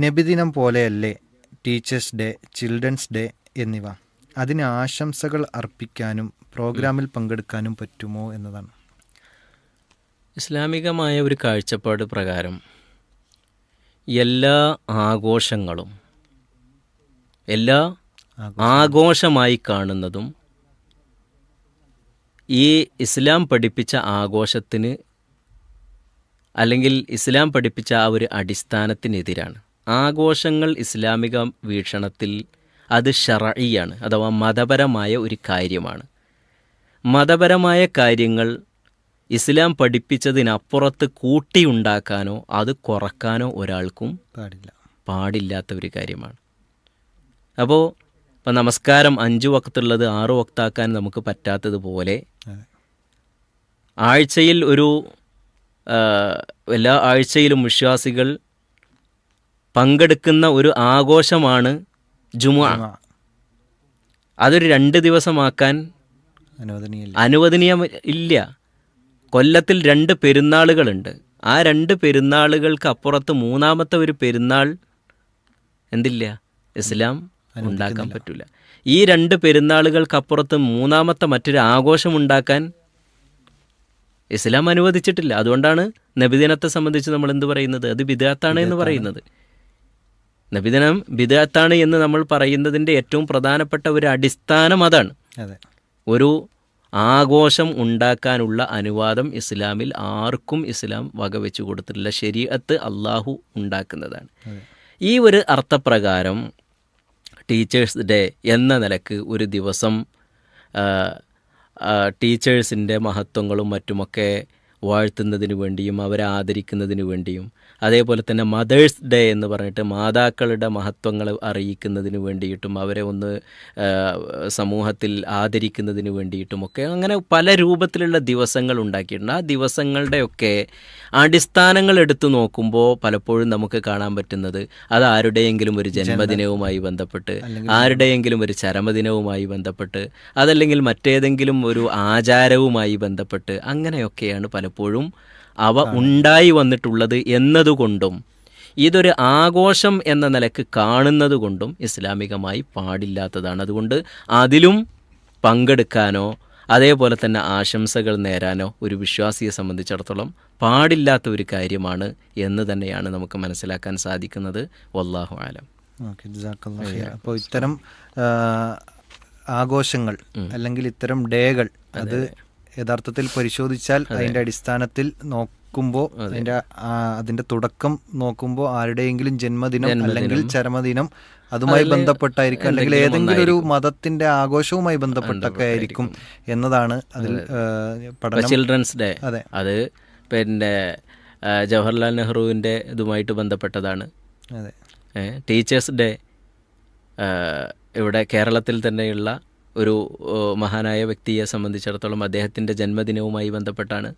നബിദിനം പോലെയല്ലേ teachers day, children's day എന്നിവ? അതിന് ആശംസകൾ അർപ്പിക്കാനും പ്രോഗ്രാമിൽ പങ്കെടുക്കാനും പറ്റുമോ എന്നതാണ്. ഇസ്ലാമികമായ ഒരു കാഴ്ചപ്പാട് പ്രകാരം എല്ലാ ആഘോഷങ്ങളും, എല്ലാ ആഘോഷമായി കാണുന്നതും ഈ ഇസ്ലാം പഠിപ്പിച്ച ആഘോഷത്തിന് അല്ലെങ്കിൽ ഇസ്ലാം പഠിപ്പിച്ച ആ ഒരു അടിസ്ഥാനത്തിനെതിരാണ്. ആഘോഷങ്ങൾ ഇസ്ലാമിക വീക്ഷണത്തിൽ അത് ശർഈയാണ്, അഥവാ മതപരമായ ഒരു കാര്യമാണ്. മതപരമായ കാര്യങ്ങൾ ഇസ്ലാം പഠിപ്പിച്ചതിനപ്പുറത്ത് കൂട്ടിയുണ്ടാക്കാനോ അത് കുറക്കാനോ ഒരാൾക്കും പാടില്ലാത്ത ഒരു കാര്യമാണ്. അപ്പോൾ ഇപ്പം നമസ്കാരം 5 വക്തുള്ളത് 6 വക്താക്കാൻ നമുക്ക് പറ്റാത്തതുപോലെ ആഴ്ചയിൽ എല്ലാ ആഴ്ചയിലും വിശ്വാസികൾ പങ്കെടുക്കുന്ന ഒരു ആഘോഷമാണ് ജുമുഅ. അതൊരു 2 ദിവസമാക്കാൻ അനുവദനീയം ഇല്ല. കൊല്ലത്തിൽ 2 പെരുന്നാളുകളുണ്ട്. ആ 2 പെരുന്നാളുകൾക്ക് അപ്പുറത്ത് മൂന്നാമത്തെ ഒരു പെരുന്നാൾ എന്തില്ല, ഇസ്ലാം ഉണ്ടാക്കാൻ പറ്റില്ല. ഈ 2 പെരുന്നാളുകൾക്കപ്പുറത്ത് മൂന്നാമത്തെ മറ്റൊരു ആഘോഷം ഉണ്ടാക്കാൻ ഇസ്ലാം അനുവദിച്ചിട്ടില്ല. അതുകൊണ്ടാണ് നബിദിനത്തെ സംബന്ധിച്ച് നമ്മൾ എന്ത് പറയുന്നത്, അത് ബിദ്അത്താണ് എന്ന് പറയുന്നത്. നബിദിനം ബിദ്അത്താണ് എന്ന് നമ്മൾ പറയുന്നതിൻ്റെ ഏറ്റവും പ്രധാനപ്പെട്ട ഒരു അടിസ്ഥാനം അതാണ്. ഒരു ആഘോഷം ഉണ്ടാക്കാനുള്ള അനുവാദം ഇസ്ലാമിൽ ആർക്കും ഇസ്ലാം വകവെച്ചു കൊടുത്തിട്ടില്ല. ശരീഅത്ത് അള്ളാഹു ഉണ്ടാക്കുന്നതാണ്. ഈ ഒരു അർത്ഥപ്രകാരം ടീച്ചേഴ്സ് ഡേ എന്ന നിലക്ക് ഒരു ദിവസം ടീച്ചേഴ്സിൻ്റെ മഹത്വങ്ങളും മറ്റുമൊക്കെ വാഴ്ത്തുന്നതിന് വേണ്ടിയും അവരെ ആദരിക്കുന്നതിന് വേണ്ടിയും, അതേപോലെ തന്നെ മദേഴ്സ് ഡേ എന്ന് പറഞ്ഞിട്ട് മാതാക്കളുടെ മഹത്വങ്ങൾ അറിയിക്കുന്നതിന് വേണ്ടിയിട്ടും അവരെ ഒന്ന് സമൂഹത്തിൽ ആദരിക്കുന്നതിന് വേണ്ടിയിട്ടുമൊക്കെ അങ്ങനെ പല രൂപത്തിലുള്ള ദിവസങ്ങൾ ഉണ്ടാക്കിയിട്ടുണ്ട്. ആ ദിവസങ്ങളുടെയൊക്കെ അടിസ്ഥാനങ്ങൾ എടുത്തു നോക്കുമ്പോൾ പലപ്പോഴും നമുക്ക് കാണാൻ പറ്റുന്നത് അത് ആരുടെയെങ്കിലും ഒരു ജന്മദിനവുമായി ബന്ധപ്പെട്ട്, ആരുടെയെങ്കിലും ഒരു ചരമദിനവുമായി ബന്ധപ്പെട്ട്, അതല്ലെങ്കിൽ മറ്റേതെങ്കിലും ഒരു ആചാരവുമായി ബന്ധപ്പെട്ട് അങ്ങനെയൊക്കെയാണ് പലപ്പോഴും അവ ഉണ്ടായി വന്നിട്ടുള്ളത് എന്നതുകൊണ്ടും ഇതൊരു ആഘോഷം എന്ന നിലക്ക് കാണുന്നത് കൊണ്ടും ഇസ്ലാമികമായി പാടില്ലാത്തതാണ്. അതുകൊണ്ട് അതിലും പങ്കെടുക്കാനോ അതേപോലെ തന്നെ ആശംസകൾ നേരാനോ ഒരു വിശ്വാസിയെ സംബന്ധിച്ചിടത്തോളം പാടില്ലാത്ത ഒരു കാര്യമാണ് എന്ന് തന്നെയാണ് നമുക്ക് മനസ്സിലാക്കാൻ സാധിക്കുന്നത്. വല്ലാഹു ആലം. അപ്പോൾ ഇത്തരം ആഘോഷങ്ങൾ അല്ലെങ്കിൽ ഇത്തരം ഡേകൾ അത് യഥാർത്ഥത്തിൽ പരിശോധിച്ചാൽ അതിൻ്റെ അടിസ്ഥാനത്തിൽ നോക്കുമ്പോൾ അതിൻ്റെ തുടക്കം നോക്കുമ്പോൾ ആരുടെയെങ്കിലും ജന്മദിനം അല്ലെങ്കിൽ ചരമദിനം അതുമായി ബന്ധപ്പെട്ടായിരിക്കും, അല്ലെങ്കിൽ ഏതെങ്കിലും ഒരു മതത്തിന്റെ ആഘോഷവുമായി ബന്ധപ്പെട്ടൊക്കെ ആയിരിക്കും എന്നതാണ് അതിൽ പഠനം. ചിൽഡ്രൻസ് ഡേ, അതെ, അത് പിന്നെ ജവഹർലാൽ നെഹ്റുവിൻ്റെ ഇതുമായിട്ട് ബന്ധപ്പെട്ടതാണ്. അതെ. ടീച്ചേഴ്സ് ഡേ ഇവിടെ കേരളത്തിൽ തന്നെയുള്ള ഒരു മഹാനായ വ്യക്തിയെ സംബന്ധിച്ചിടത്തോളം അദ്ദേഹത്തിൻ്റെ ജന്മദിനവുമായി ബന്ധപ്പെട്ടാണ്.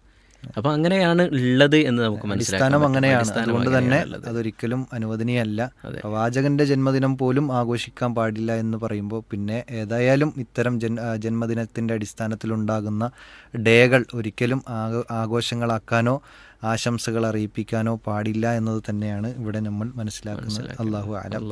അപ്പോൾ അങ്ങനെയാണ് ഉള്ളത് എന്ന് നമുക്ക് മനസ്സിലാക്കാം. അങ്ങനെയാണ്. അതുകൊണ്ട് തന്നെ അതൊരിക്കലും അനുവദനീയമല്ല. പ്രവാചകന്റെ ജന്മദിനം പോലും ആഘോഷിക്കാൻ പാടില്ല എന്ന് പറയുമ്പോൾ പിന്നെ ഏതായാലും ഇത്തരം ജന്മദിനത്തിന്റെ അടിസ്ഥാനത്തിലുണ്ടാകുന്ന ഡേകൾ ഒരിക്കലും ആഘോഷങ്ങളാക്കാനോ ആശംസകൾ അറിയിപ്പിക്കാനോ പാടില്ല എന്നത് തന്നെയാണ് ഇവിടെ നമ്മൾ മനസ്സിലാക്കുന്നത്. അല്ലാഹു അലം.